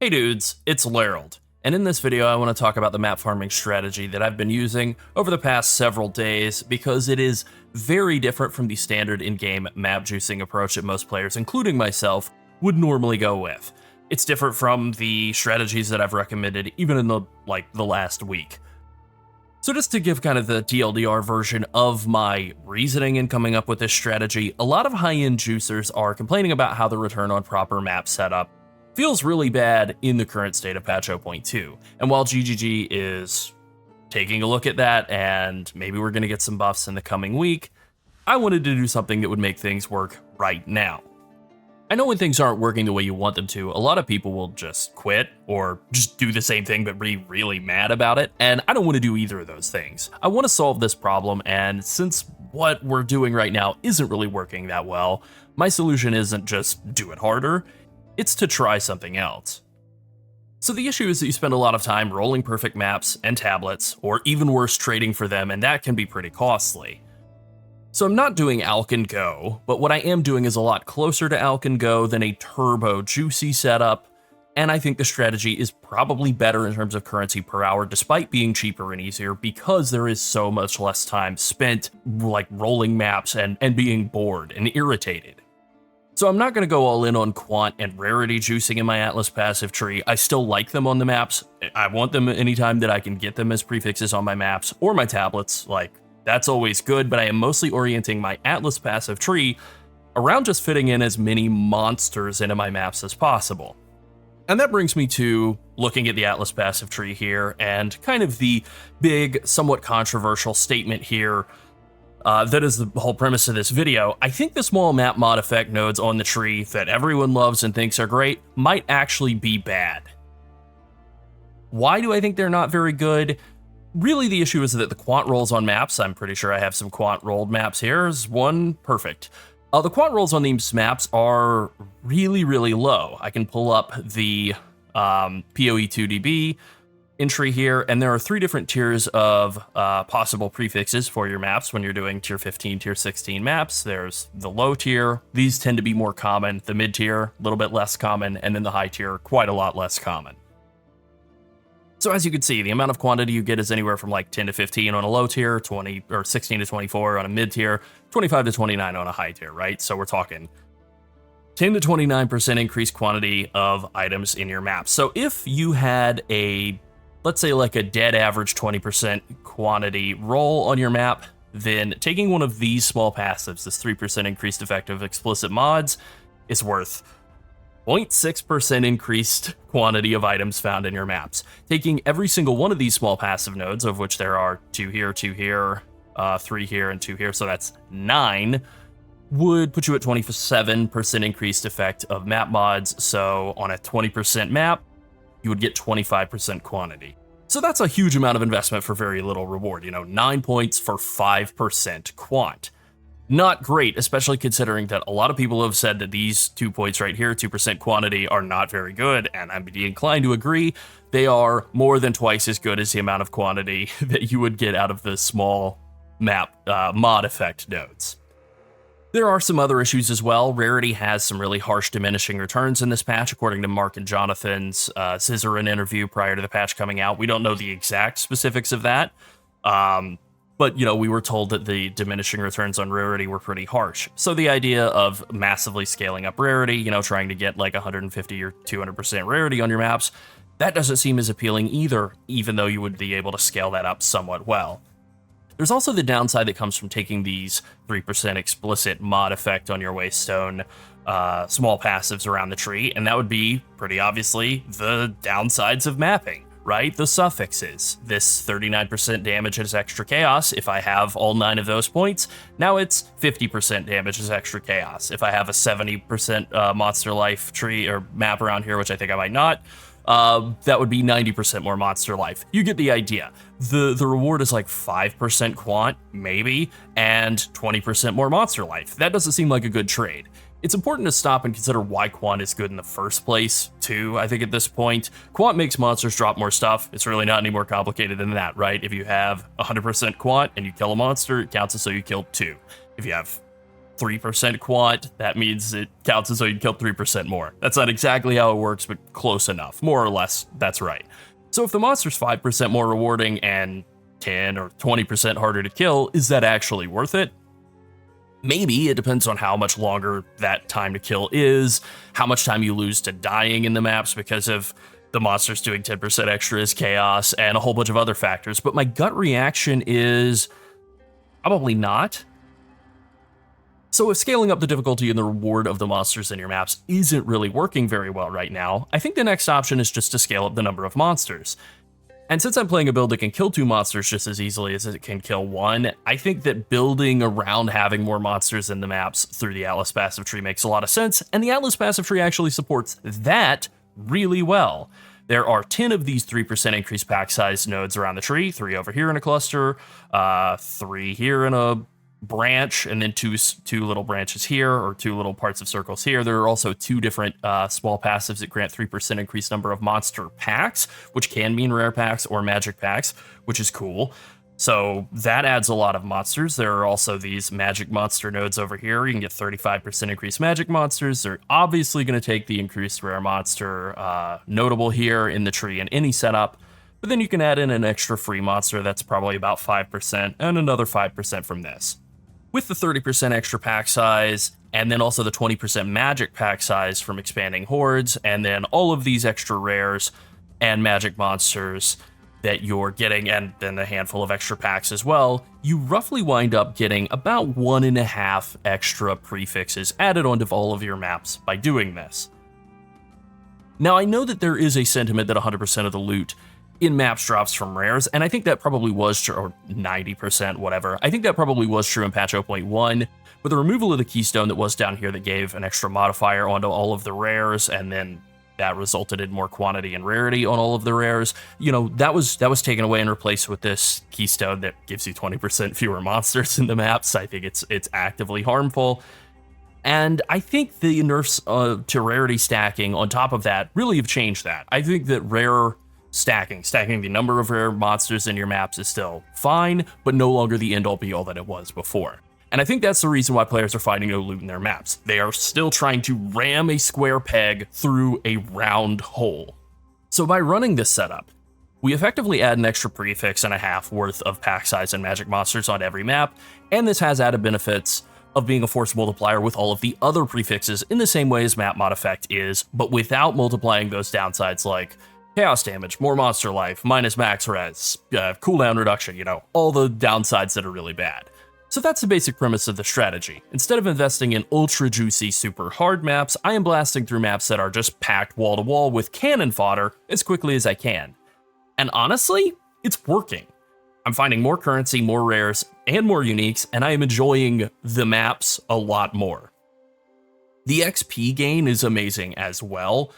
Hey dudes, it's Lerald, and in this video I want to talk about the map farming strategy that I've been using over the past several days because it is very different from the standard in-game map juicing approach that most players, including myself, would normally go with. It's different from the strategies that I've recommended even in the last week. So just to give kind of the TLDR version of my reasoning in coming up with this strategy, a lot of high-end juicers are complaining about how the return on proper map setup feels really bad in the current state of patch 0.2. And while GGG is taking a look at that, and maybe we're going to get some buffs in the coming week, I wanted to do something that would make things work right now. I know when things aren't working the way you want them to, a lot of people will just quit or just do the same thing but be really mad about it, and I don't want to do either of those things. I want to solve this problem, and since what we're doing right now isn't really working that well, my solution isn't just do it harder, it's to try something else. So the issue is that you spend a lot of time rolling perfect maps and tablets, or even worse, trading for them, and that can be pretty costly. So I'm not doing Alk and Go, but what I am doing is a lot closer to Alk and Go than a turbo juicy setup, and I think the strategy is probably better in terms of currency per hour despite being cheaper and easier because there is so much less time spent rolling maps and being bored and irritated. So I'm not going to go all in on Quant and rarity juicing in my Atlas passive tree. I still like them on the maps. I want them anytime that I can get them as prefixes on my maps or my tablets. That's always good, but I am mostly orienting my Atlas passive tree around just fitting in as many monsters into my maps as possible. And that brings me to looking at the Atlas passive tree here and kind of the big, somewhat controversial statement here that is the whole premise of this video. I think the small map mod effect nodes on the tree that everyone loves and thinks are great might actually be bad. Why do I think they're not very good? Really, the issue is that the quant rolls on maps, I'm pretty sure I have some quant rolled maps here, is one perfect. The quant rolls on these maps are really, really low. I can pull up the PoE 2DB entry here, and there are 3 different tiers of possible prefixes for your maps when you're doing tier 15, tier 16 maps. There's the low tier. These tend to be more common. The mid tier, a little bit less common, and then the high tier, quite a lot less common. So as you can see, the amount of quantity you get is anywhere from 10 to 15 on a low tier, 20 or 16 to 24 on a mid tier, 25 to 29 on a high tier, right? So we're talking 10 to 29% increased quantity of items in your map. So if you had let's say a dead average 20% quantity roll on your map, then taking one of these small passives, this 3% increased effective explicit mods, is worth 0.6% increased quantity of items found in your maps. Taking every single one of these small passive nodes, of which there are 2 here, 2 here, 3 here, and 2 here, so that's 9, would put you at 27% increased effect of map mods. So on a 20% map, you would get 25% quantity. So that's a huge amount of investment for very little reward. 9 points for 5% quant. Not great, especially considering that a lot of people have said that these 2 points right here, 2% quantity, are not very good, and I'd be inclined to agree. They are more than twice as good as the amount of quantity that you would get out of the small map mod effect nodes. There are some other issues as well. Rarity has some really harsh diminishing returns in this patch, according to Mark and Jonathan's Scissorin interview prior to the patch coming out. We don't know the exact specifics of that, but we were told that the diminishing returns on rarity were pretty harsh. So the idea of massively scaling up rarity, trying to get 150 or 200% rarity on your maps, that doesn't seem as appealing either, even though you would be able to scale that up somewhat well. There's also the downside that comes from taking these 3% explicit mod effect on your waystone small passives around the tree, and that would be, pretty obviously, the downsides of mapping, right? The suffixes. This 39% damage as extra chaos, if I have all 9 of those points, now it's 50% damage as extra chaos. If I have a 70% monster life tree or map around here, which I think I might not, that would be 90% more monster life. You get the idea. The reward is 5% quant, maybe, and 20% more monster life. That doesn't seem like a good trade. It's important to stop and consider why Quant is good in the first place, too, I think at this point. Quant makes monsters drop more stuff. It's really not any more complicated than that, right? If you have 100% Quant and you kill a monster, it counts as though you killed 2. If you have 3% quant, that means it counts as though you killed 3% more. That's not exactly how it works, but close enough. More or less, that's right. So if the monster's 5% more rewarding and 10 or 20% harder to kill, is that actually worth it? Maybe. It depends on how much longer that time to kill is, how much time you lose to dying in the maps because of the monsters doing 10% extra as chaos, and a whole bunch of other factors. But my gut reaction is probably not. So if scaling up the difficulty and the reward of the monsters in your maps isn't really working very well right now, I think the next option is just to scale up the number of monsters. And since I'm playing a build that can kill 2 monsters just as easily as it can kill 1, I think that building around having more monsters in the maps through the Atlas passive tree makes a lot of sense, and the Atlas passive tree actually supports that really well. There are 10 of these 3% increased pack size nodes around the tree, 3 over here in a cluster, 3 here in a branch, and then two little branches here, or 2 little parts of circles here. There are also 2 different small passives that grant 3% increased number of monster packs, which can mean rare packs or magic packs, which is cool. So that adds a lot of monsters. There are also these magic monster nodes over here. You can get 35% increased magic monsters. They're obviously going to take the increased rare monster notable here in the tree in any setup. But then you can add in an extra free monster that's probably about 5% and another 5% from this. With the 30% extra pack size, and then also the 20% magic pack size from expanding hordes, and then all of these extra rares and magic monsters that you're getting, and then a handful of extra packs as well, you roughly wind up getting about 1.5 extra prefixes added onto all of your maps by doing this. Now, I know that there is a sentiment that 100% of the loot in maps drops from rares, and I think that probably was true, or 90%, whatever. I think that probably was true in patch 0.1, but the removal of the keystone that was down here that gave an extra modifier onto all of the rares, and then that resulted in more quantity and rarity on all of the rares, you know, that was taken away and replaced with this keystone that gives you 20% fewer monsters in the maps. I think it's actively harmful. And I think the nerfs to rarity stacking on top of that really have changed that. I think that rare stacking the number of rare monsters in your maps is still fine, but no longer the end-all be-all that it was before. And I think that's the reason why players are finding no loot in their maps. They are still trying to ram a square peg through a round hole. So by running this setup, we effectively add an extra prefix and a half worth of pack size and magic monsters on every map, and this has added benefits of being a force multiplier with all of the other prefixes in the same way as map mod effect is, but without multiplying those downsides like chaos damage, more monster life, minus max res, cooldown reduction, you know, all the downsides that are really bad. So that's the basic premise of the strategy. Instead of investing in ultra juicy, super hard maps, I am blasting through maps that are just packed wall to wall with cannon fodder as quickly as I can. And honestly, it's working. I'm finding more currency, more rares, and more uniques, and I am enjoying the maps a lot more. The XP gain is amazing as well.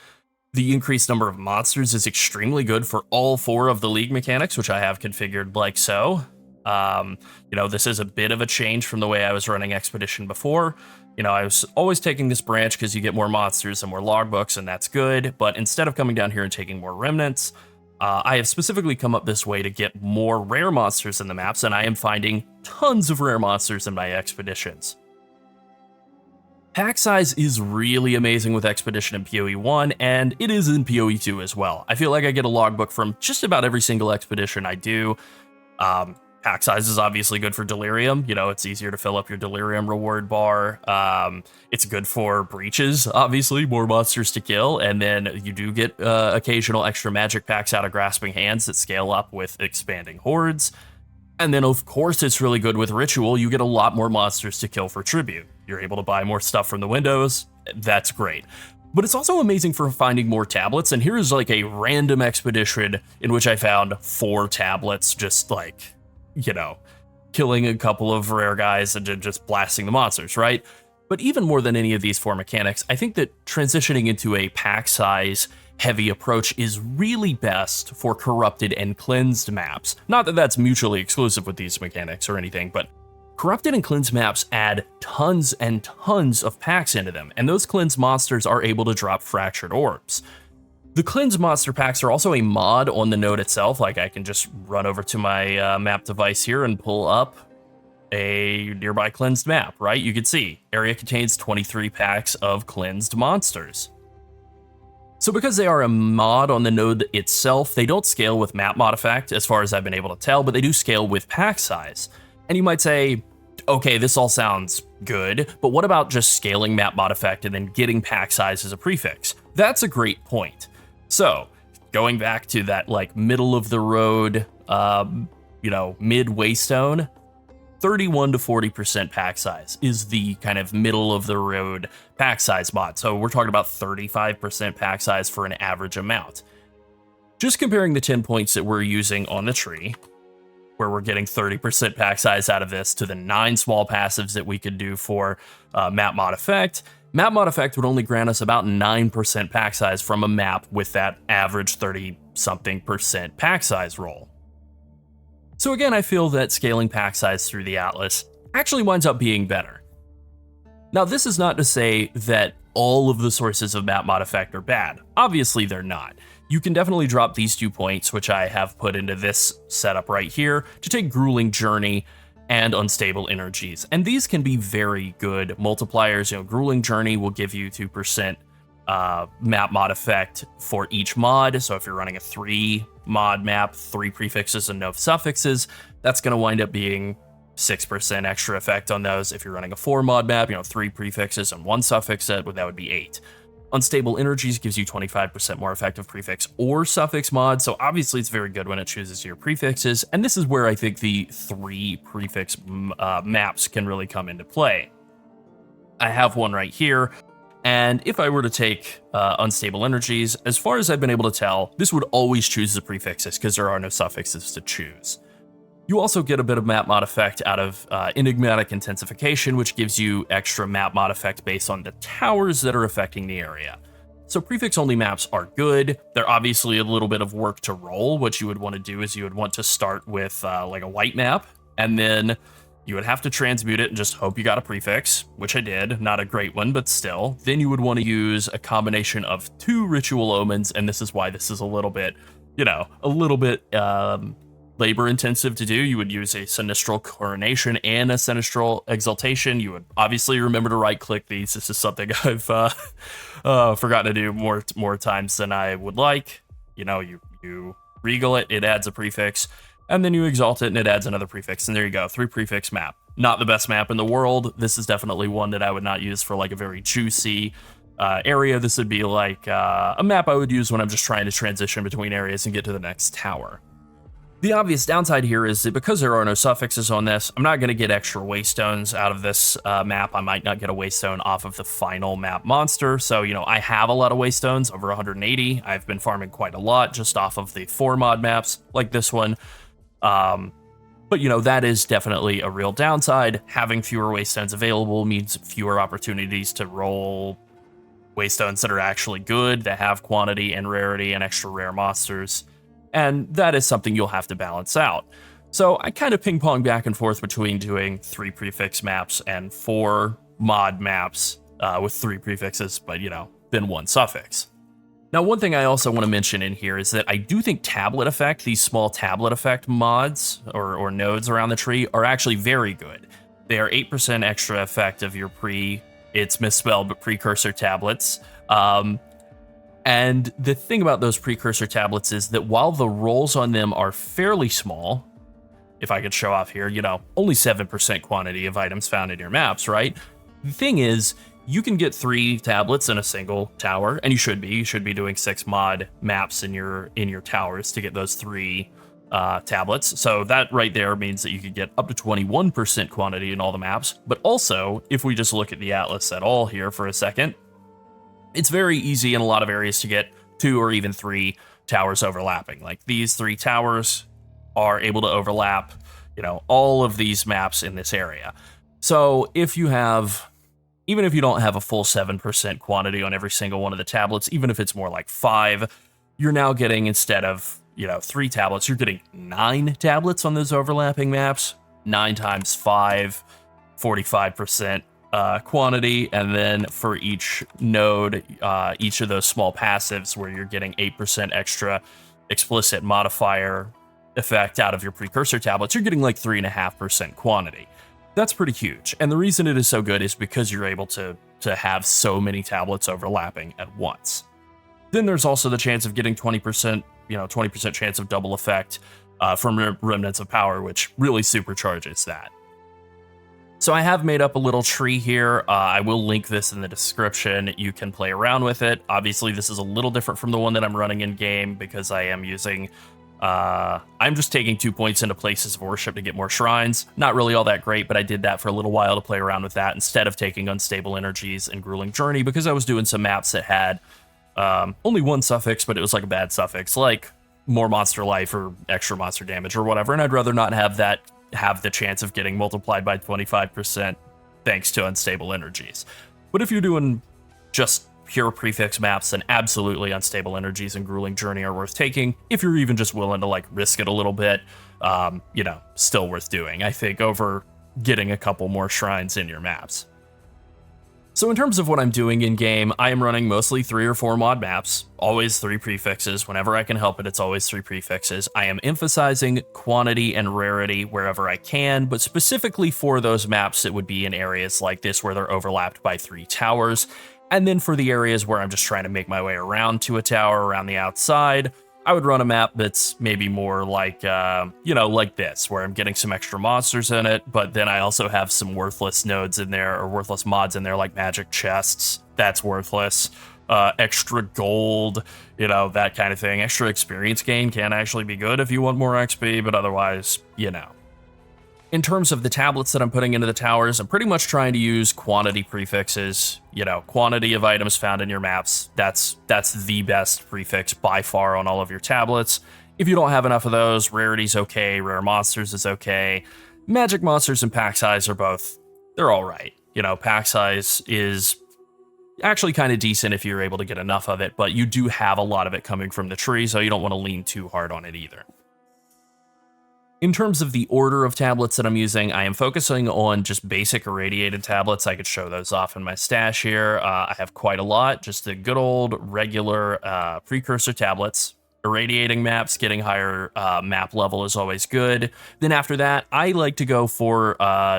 The increased number of monsters is extremely good for all 4 of the league mechanics, which I have configured like so. You know, this is a bit of a change from the way I was running Expedition before. You know, I was always taking this branch because you get more monsters and more logbooks, and that's good. But instead of coming down here and taking more remnants, I have specifically come up this way to get more rare monsters in the maps, and I am finding tons of rare monsters in my expeditions. Pack size is really amazing with Expedition in PoE 1, and it is in PoE 2 as well. I feel like I get a logbook from just about every single expedition I do. Pack size is obviously good for Delirium. You know, it's easier to fill up your Delirium reward bar. It's good for breaches, obviously, more monsters to kill. And then you do get occasional extra magic packs out of Grasping Hands that scale up with expanding hordes. And then, of course, it's really good with Ritual. You get a lot more monsters to kill for Tribute. You're able to buy more stuff from the windows. That's great. But it's also amazing for finding more tablets. And here's like a random expedition in which I found 4 tablets, just like, you know, killing a couple of rare guys and just blasting the monsters, right? But even more than any of these 4 mechanics, I think that transitioning into a pack size heavy approach is really best for corrupted and cleansed maps. Not that that's mutually exclusive with these mechanics or anything, but corrupted and cleansed maps add tons and tons of packs into them, and those cleansed monsters are able to drop fractured orbs. The cleansed monster packs are also a mod on the node itself. Like, I can just run over to my map device here and pull up a nearby cleansed map, right? You can see area contains 23 packs of cleansed monsters. So because they are a mod on the node itself, they don't scale with map mod effect as far as I've been able to tell, but they do scale with pack size. And you might say, okay, this all sounds good, but what about just scaling map mod effect and then getting pack size as a prefix? That's a great point. So going back to that like middle of the road, mid waystone, 31 to 40% pack size is the kind of middle of the road pack size mod. So we're talking about 35% pack size for an average amount. Just comparing the 10 points that we're using on the tree, where we're getting 30% pack size out of this, to the 9 small passives that we could do for map mod effect. Map mod effect would only grant us about 9% pack size from a map with that average 30-something% pack size roll. So again, I feel that scaling pack size through the Atlas actually winds up being better. Now, this is not to say that all of the sources of map mod effect are bad. Obviously, they're not. You can definitely drop these 2 points, which I have put into this setup right here, to take Grueling Journey and Unstable Energies. And these can be very good multipliers. Grueling Journey will give you 2% map mod effect for each mod. So if you're running a 3 mod map, 3 prefixes and no suffixes, that's going to wind up being 6% extra effect on those. If you're running a 4 mod map, 3 prefixes and 1 suffix, that would be 8. Unstable Energies gives you 25% more effective prefix or suffix mod, so obviously it's very good when it chooses your prefixes, and this is where I think the 3 prefix maps can really come into play. I have one right here, and if I were to take Unstable Energies, as far as I've been able to tell, this would always choose the prefixes because there are no suffixes to choose. You also get a bit of map mod effect out of Enigmatic Intensification, which gives you extra map mod effect based on the towers that are affecting the area. So prefix-only maps are good. They're obviously a little bit of work to roll. What you would want to do is you would want to start with like a white map, and then you would have to transmute it and just hope you got a prefix, which I did. Not a great one, but still. Then you would want to use a combination of 2 Ritual Omens, and this is why this is a little bit, labor intensive to do. You would use a Sinistral Coronation and a Sinistral Exaltation. You would obviously remember to right click these. This is something I've forgotten to do more times than I would like. You regal it, it adds a prefix, and then you exalt it and it adds another prefix, and there you go, 3 prefix map. Not the best map in the world. This is definitely one that I would not use for like a very juicy area. This would be like a map I would use when I'm just trying to transition between areas and get to the next tower. The obvious downside here is that because there are no suffixes on this, I'm not going to get extra waystones out of this map. I might not get a waystone off of the final map monster. So, I have a lot of waystones, over 180. I've been farming quite a lot just off of the 4 mod maps like this one. But, that is definitely a real downside. Having fewer waystones available means fewer opportunities to roll waystones that are actually good, that have quantity and rarity and extra rare monsters. And that is something you'll have to balance out. So I kind of ping pong back and forth between doing 3 prefix maps and 4 mod maps with 3 prefixes, but then 1 suffix. Now, one thing I also want to mention in here is that I do think tablet effect, these small tablet effect mods or nodes around the tree, are actually very good. They are 8% extra effect of your it's misspelled, but precursor tablets. And the thing about those precursor tablets is that while the rolls on them are fairly small, if I could show off here, only 7% quantity of items found in your maps, right? The thing is, you can get 3 tablets in a single tower, and you should be doing 6 mod maps in your towers to get those 3 tablets. So that right there means that you could get up to 21% quantity in all the maps. But also, if we just look at the Atlas at all here for a second, it's very easy in a lot of areas to get 2 or even 3 towers overlapping. Like these 3 towers are able to overlap, all of these maps in this area. So if you have, even if you don't have a full 7% quantity on every single one of the tablets, even if it's more like 5, you're now getting, instead of, 3 tablets, you're getting 9 tablets on those overlapping maps. 9 times 5, 45%. Quantity, and then for each node, each of those small passives where you're getting 8% extra explicit modifier effect out of your precursor tablets, you're getting like 3.5% quantity. That's pretty huge, and the reason it is so good is because you're able to have so many tablets overlapping at once. Then there's also the chance of getting 20%, 20% chance of double effect from Remnants of Power, which really supercharges that. So I have made up a little tree here. I will link this in the description. You can play around with it. Obviously, this is a little different from the one that I'm running in game because I am using... I'm just taking 2 points into Places of Worship to get more shrines. Not really all that great, but I did that for a little while to play around with that instead of taking Unstable Energies and Grueling Journey because I was doing some maps that had only one suffix, but it was like a bad suffix, like more monster life or extra monster damage or whatever, and I'd rather not have that have the chance of getting multiplied by 25% thanks to Unstable Energies. But if you're doing just pure prefix maps, then absolutely Unstable Energies and Grueling Journey are worth taking. If you're even just willing to like risk it a little bit, still worth doing, I think, over getting a couple more shrines in your maps. So in terms of what I'm doing in game, I am running mostly 3 or 4 mod maps, always 3 prefixes. Whenever I can help it, it's always 3 prefixes. I am emphasizing quantity and rarity wherever I can, but specifically for those maps, it would be in areas like this where they're overlapped by 3 towers. And then for the areas where I'm just trying to make my way around to a tower around the outside, I would run a map that's maybe more like, like this, where I'm getting some extra monsters in it, but then I also have some worthless nodes in there, or worthless mods in there, like magic chests. That's worthless. Extra gold, that kind of thing. Extra experience gain can actually be good if you want more XP, but otherwise, In terms of the tablets that I'm putting into the towers, I'm pretty much trying to use quantity prefixes, quantity of items found in your maps. That's the best prefix by far on all of your tablets. If you don't have enough of those, rarity's okay, rare monsters is okay. Magic monsters and pack size are both, they're all right. Pack size is actually kind of decent if you're able to get enough of it, but you do have a lot of it coming from the tree, so you don't want to lean too hard on it either. In terms of the order of tablets that I'm using, I am focusing on just basic irradiated tablets. I could show those off in my stash here. I have quite a lot, just the good old regular precursor tablets. Irradiating maps, getting higher map level is always good. Then after that, I like to go for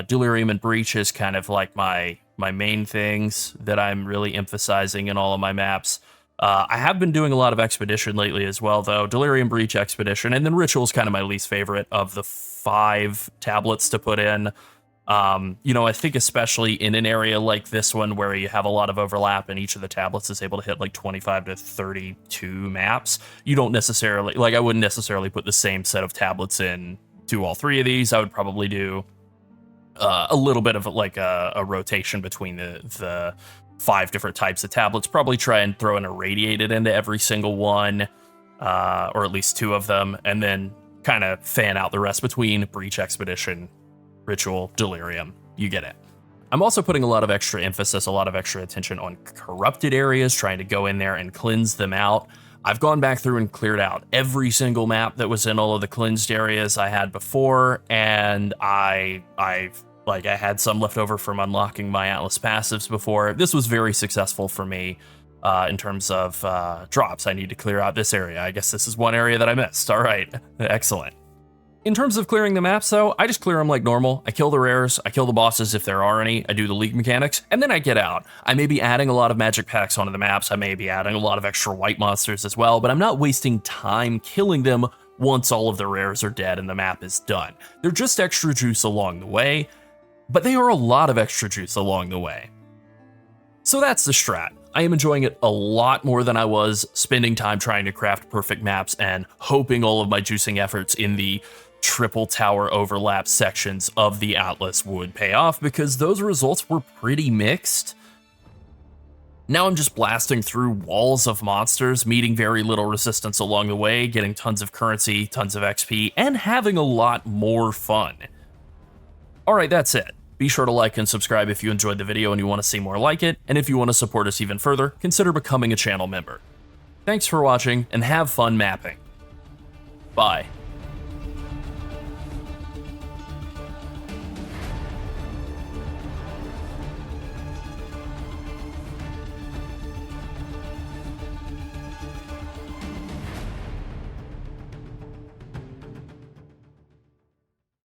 Delirium and Breach as kind of like my main things that I'm really emphasizing in all of my maps. I have been doing a lot of Expedition lately as well, though. Delirium, Breach, Expedition, and then Ritual is kind of my least favorite of the 5 tablets to put in. I think especially in an area like this one where you have a lot of overlap and each of the tablets is able to hit like 25 to 32 maps, you don't necessarily, I wouldn't necessarily put the same set of tablets in to all 3 of these. I would probably do a little bit of like a rotation between the 5 different types of tablets, probably try and throw an irradiated into every single one, or at least 2 of them, and then kind of fan out the rest between Breach, Expedition, Ritual, Delirium. You get it. I'm also putting a lot of extra emphasis, a lot of extra attention on corrupted areas, trying to go in there and cleanse them out. I've gone back through and cleared out every single map that was in all of the cleansed areas I had before, and I had some left over from unlocking my Atlas passives before. This was very successful for me in terms of drops. I need to clear out this area. I guess this is one area that I missed. All right, excellent. In terms of clearing the maps, though, I just clear them like normal. I kill the rares, I kill the bosses if there are any, I do the league mechanics, and then I get out. I may be adding a lot of magic packs onto the maps, I may be adding a lot of extra white monsters as well, but I'm not wasting time killing them once all of the rares are dead and the map is done. They're just extra juice along the way, but they are a lot of extra juice along the way. So that's the strat. I am enjoying it a lot more than I was spending time trying to craft perfect maps and hoping all of my juicing efforts in the triple tower overlap sections of the Atlas would pay off, because those results were pretty mixed. Now I'm just blasting through walls of monsters, meeting very little resistance along the way, getting tons of currency, tons of XP, and having a lot more fun. Alright, that's it. Be sure to like and subscribe if you enjoyed the video and you want to see more like it, and if you want to support us even further, consider becoming a channel member. Thanks for watching, and have fun mapping. Bye.